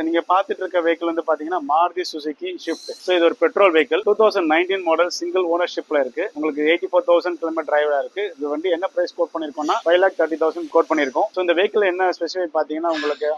நீங்க பாத்துட்டு இருக்க வெஹிக்கிள் வந்து பாத்தீங்கன்னா மாருதி சுசுகி ஷிஃப்ட். ஸோ இது ஒரு பெட்ரோல் வெஹிக்கிள் 2019 மாடல் சிங்கிள் ஓனர்ஷிப்ல இருக்கு. உங்களுக்கு 84,000 கிலோமீட்டர் டிரைவா இருக்கு. இது வண்டி என்ன பிரைஸ் கோட் பண்ணிருக்கோம்னா 5,30,000 கோட் பண்ணிருக்கோம். ஸோ இந்த வெஹிக்கிள் என்ன ஸ்பெசிஃபை பாத்தீங்கன்னா உங்களுக்கு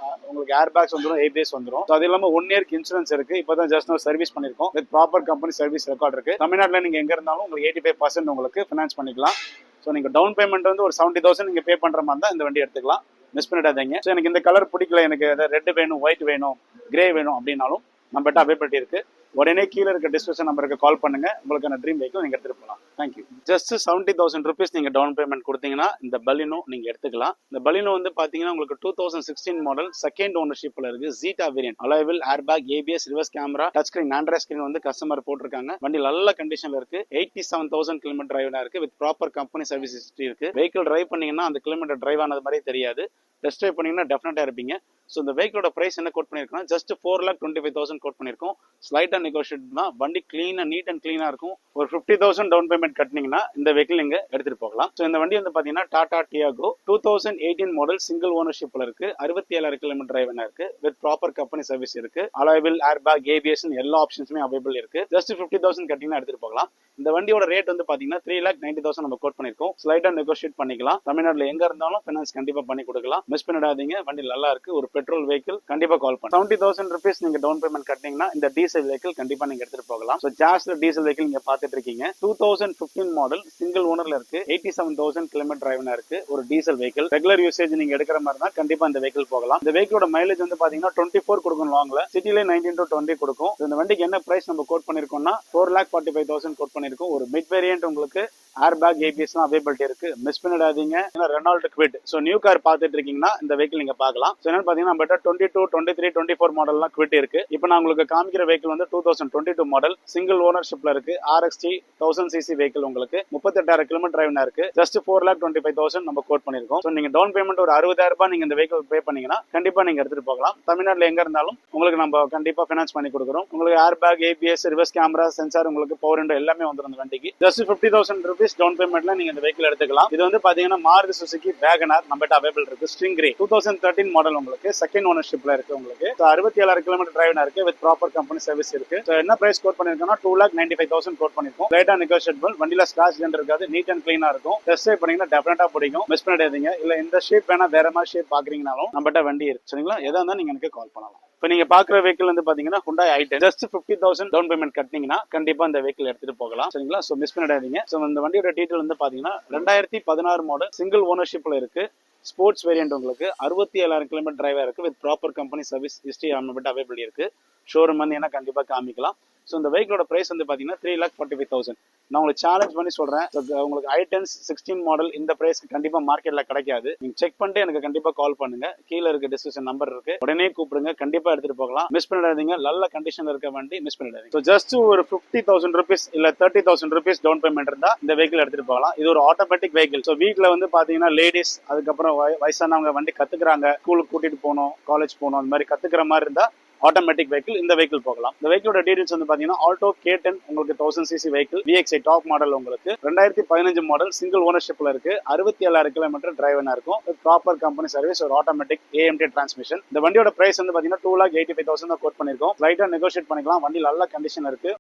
ஏர் பேக்ஸ் வந்துடும், ஏபிஎஸ் வந்துடும். அது இல்லாம 1 இயர்க்கு இன்சூரன்ஸ் இருக்கு. இப்பதான் ஜஸ்ட் சர்வீஸ் பண்ணிருக்கோம். With proper company service record இருக்கு. தமிழ்நாட்டில் நீங்க எங்க இருந்தாலும் உங்களுக்கு 85% உங்களுக்கு ஃபினான்ஸ் பண்ணிக்கலாம். ஸோ நீங்க டவுன் பேமெண்ட் வந்து ஒரு 70,000 நீங்க பே பண்ற மாதிரி தான் இந்த வண்டி எடுத்துக்கலாம். மிஸ் பண்ணிடாதீங்க. ஸோ எனக்கு இந்த கலர் பிடிக்கல, எனக்கு ரெட் வேணும், ஒயிட் வேணும், கிரே வேணும் அப்படின்னாலும் நம்மகிட்ட அவைலபிலிட்டி இருக்கு. உடனே கீழே இருக்க டிஸ்கிரிப்ஷன் நம்பருக்கு கால் பண்ணுங்க. உங்களுக்கான ட்ரீம் வெஹிக்கிள் நீங்க எடுத்துட்டு போகலாம். தேங்க்யூ. ஜஸ்ட் 70,000 ருபீஸ் நீங்க டவுன் பேமெண்ட் கொடுத்தீங்கன்னா இந்த பலினோ நீங்க எடுத்துக்கலாம். இந்த பலினோ வந்து பாத்தீங்கன்னா உங்களுக்கு 2016 மாடல் செகண்ட் ஓனர்ஷிப்ல இருக்கு. Zeta variant, alloy wheel, airbag, ABS, reverse camera, touch screen, Android screen வந்து கஸ்டமர் போட்டிருக்காங்க. வண்டி நல்ல கண்டிஷன்ல இருக்கு. 87,000 கிலோமீட்டர் டிரைவ் இருக்கு. With proper company service history இருக்கு. வெஹிக்கிள் டிரைவ் பண்ணீங்கன்னா அந்த கிலோமீட்டர் டிரைவ் ஆனது மாதிரி தெரியாது. டெஸ்ட் ட்ரைவ் பண்ணீங்கன்னா டெஃபினட்டா இருப்பீங்க. ஸோ இந்த வெஹிக்கிளோட பிரைஸ் என்ன கோட் பண்ணிருக்கோம், ஜஸ்ட் 4,25,000 கோட் பண்ணிருக்கோம். ஸ்லைட்டா நெகோஷியேட் தான். வண்டி கிளீனா, நீட் அண்ட் கிளீனா இருக்கும். ஒரு 50,000 டவுன் பேமெண்ட் கட்டினீங்கன்னா இந்த வெஹிக்கிள் நீங்க எடுத்துட்டு போகலாம். ஸோ இந்த வண்டி வந்து பாத்தீங்கன்னா டாடா டியாகோ 2018 மாடல் சிங்கிள் ஓனர்ஷிப்ல இருக்கு. 67,000 கிலோமீட்டர் டிரைவ் இருக்கு. வித் ப்ராப்பர் கம்பெனி சர்வீஸ் இருக்கு. அலாய்வில், ஏர் பேக், ஏபிஎஸ் எல்லா ஆப்ஷன்ஸுமே அவைலபிள் இருக்கு. ஜஸ்ட் 50,000 கட்டிங்கன்னா எடுத்துட்டு போகலாம். இந்த வண்டியோட ரேட் வந்து பாத்தீங்கன்னா 3,90,000 நம்ம கோட் பண்ணிருக்கோம். ஸ்லைட்டா நெகோஷியேட் பண்ணிக்கலாம். தமிழ்நாட்டில் எங்க இருந்தாலும் ஃபைனான்ஸ் கண்டிப்பா பண்ணி கொடுக்கலாம். மிஸ் பண்ணிடாதீங்க. வண்டி நல்லா இருக்கு. ஒரு பெட்ரோல் வெஹிக்கிள். கண்டிப்பா கால் பண்ணுங்க. 70,000 ருபீஸ் நீங்க டவுன் பேமெண்ட் கட்டினீங்கன்னா இந்த டீசல் வெஹிக்கிள் கண்டிப்பா நீங்க எடுத்துட்டு போகலாம். ஸோ ஜாஸ்ல டீசல் வெஹிக்கிள் நீங்க பாத்துட்டு இருக்கீங்க. 2015 மாடல் சிங்கிள் ஓனர்ல இருக்கு. 87,000 கிலோமீட்டர் டிரைவ்னா இருக்கு. ஒரு டீசல் வெஹிக்கிள். ரெகுலர் யூசேஜ் நீங்க எடுக்கிற மாதிரி தான் கண்டிப்பா இந்த வெஹிக்கிள் போகலாம். இந்த வெஹிக்கிளோட மைலேஜ் வந்து பாத்தீங்கன்னா 24 கொடுக்கும் லாங்ல. சிட்டில 19 to 20 கொடுக்கும். இந்த வண்டிக்கு என்ன பிரைஸ் நம்ம கோட் பண்ணிருக்கோம்னா 4,45,000 கோட் பண்ணிருக்கோம். ஒரு மிட் வேரியன்ட் உங்களுக்கு ஏர் பேக், ஏபிஎஸ் அவைலபிலிட்டி இருக்கு. மிஸ் பண்ணிடாதீங்க. Reynold quit. So new car பாத்துட்டு இருக்கீங்கன்னா இந்த வெஹிக்கிள் நீங்க பார்க்கலாம். ஸோ என்னன்னு பாத்தீங்கன்னா நம்ம 22, 23, 24 மாடல்லாம் குவிட் இருக்கு. இப்போ நான் உங்களுக்கு காமிக்கிற வெஹிக்கிள் வந்து 2022 மாடல் சிங்கிள் ஓனர்ஷிப்ல இருக்கு. RXT 1000 cc வெஹிக்கிள் உங்களுக்கு 38,000 கிலோமீட்டர் டிரைவ்னா இருக்கு. ஜஸ்ட் 4,25,000 நம்ம கோட் பண்ணிருக்கோம். ஸோ நீங்க டவுன் பேமெண்ட் ஒரு 60,000 ரூபாய் நீங்க இந்த வெஹிக்கிள் பே பண்ணீங்கன்னா கண்டிப்பா நீங்க எடுத்துட்டு போகலாம். தமிழ்நாட்டில் எங்க இருந்தாலும் உங்களுக்கு நம்ம கண்டிப்பா ஃபைனான்ஸ் பண்ணி கொடுக்குறோம். உங்களுக்கு air bag, ABS, reverse camera, sensor, உங்களுக்கு பவர் விண்டோ எல்லாமே வந்துடும் இந்த வண்டிக்கு. ஜஸ்ட் 50,000 ருபீஸ் டவுன் பேமெண்ட்ல நீங்க இந்த வெஹிக்கிள் எடுத்துக்கலாம். இது வந்து பாத்தீங்கன்னா மாருதி சுசுகி வேகனார் நம்மகிட்ட அவைலபிள் இருக்கு. ஸ்ட்ரிங் 2013 மாடல் உங்களுக்கு செகண்ட் ஓனர்ஷிப்ல இருக்கு. உங்களுக்கு 67,000 கிலோமீட்டர் டிரைவ்னா இருக்கு. வித் ப்ராப்பர் கம்பெனி சர்வீஸ் இருக்கு. என்ன பிரைஸ் கோட் பண்ணிருக்கோம்னா 2,95,000 கோட் பண்ணிருக்கோம். லைட்டா நெகோஷியபிள். வண்டியில ஸ்கிராச் டென்ட் இருக்காது. நீட் அண்ட் கிளீனா இருக்கும். டெஸ்ட் ட்ரைவ் பண்ணீங்கன்னா டெஃபினட்டா பிடிக்கும். மிஸ் பண்ணிடாதீங்க. இல்ல இந்த ஷேப் வேணா வேற மாதிரி ஷேப் பாக்குறீங்கனாலும் நம்மகிட்ட வண்டி இருக்கு. சரிங்களா? எதா இருந்தாலும் நீங்க எனக்கு கால் பண்ணலாம். இப்போ நீங்க பாக்குற வெஹிக்கிள் வந்து பாத்தீங்கன்னா Hyundai i10. Just 50,000 down payment கட்டினீங்கன்னா கண்டிப்பா இந்த வெஹிக்கிள் எடுத்துட்டு போகலாம். சரிங்களா? சோ மிஸ் பண்ணிடாதீங்க. சோ இந்த வண்டியோட டீடைல் வந்து பாத்தீங்கன்னா 2016 மாடல் சிங்கிள் ஓனர்ஷிப்ல இருக்கு. ஸ்போர்ட்ஸ் வேரியன்ட் உங்களுக்கு 67,000 கிலோமீட்டர் டிரைவா இருக்கு. With proper company service history நம்மகிட்ட அவைலபிள் இருக்கு. ஷோரூம் வந்து என்ன கண்டிப்பா காமிக்கலாம். ஸோ இந்த வெஹிக்கிளோட பிரைஸ் வந்து பாத்தீங்கன்னா 3,45,000. நான் உங்களுக்கு சேலஞ்ச் பண்ணி சொல்றேன். உங்களுக்கு i10 16 மாடல் இந்த பிரைஸ்க்கு கண்டிப்பா மார்க்கெட்ல கிடைக்காது. நீங்க செக் பண்ணிட்டு எனக்கு கண்டிப்பா கால் பண்ணுங்க. கீழே இருக்க டிஸ்கிரிப்ஷன் நம்பர் இருக்கு. உடனே கூப்பிடுங்க. கண்டிப்பா எடுத்துட்டு போகலாம். மிஸ் பண்ணிடாதீங்க. நல்ல கண்டிஷன்ல இருக்க வண்டி. மிஸ் பண்ணிடாதீங்க. ஸோ ஜஸ்ட் ஒரு 50,000 ருபீஸ் இல்ல 30,000 ருபீஸ் டவுன் பேமெண்ட் இருந்தா இந்த வெஹிக்கிள் எடுத்துட்டு போகலாம். இது ஒரு ஆட்டோமேட்டிக் வெஹிக்கிள். ஸோ வீட்ல வந்து பாத்தீங்கன்னா லேடிஸ், அதுக்கப்புறம் வயசானவங்க வண்டி கத்துக்கிறாங்க, ஸ்கூலுக்கு கூட்டிட்டு போகணும், காலேஜ் போகணும், அந்த மாதிரி கத்துக்கிற மாதிரி இருந்தா ஆட்டோமேட்டிக் வெஹிக்கிள் இந்த வெஹிக்கிள் போகலாம். இந்த வெஹிக்கிளோட டீடைல்ஸ் வந்து பாத்தீங்கன்னா ஆல்டோ K10 உங்களுக்கு 1000 cc vehicle. VXI top model உங்களுக்கு 2015 மாடல் சிங்கிள் ஓனர்ஷிப்ல இருக்கு. 67,000 கிலோமீட்டர் டிரைவ்னா இருக்கும். ப்ராப்பர் கம்பெனி சர்வீஸ், ஒரு ஆட்டோமேட்டிக் AMT டிரான்ஸ்மிஷன். இந்த வண்டியோட பிரைஸ் வந்து பாத்தீங்கன்னா 2,85,000 கோட் பண்ணிருக்கோம். லைட்டா நெகோஷியேட் பண்ணிக்கலாம். வண்டி நல்ல கண்டிஷன் இருக்கு.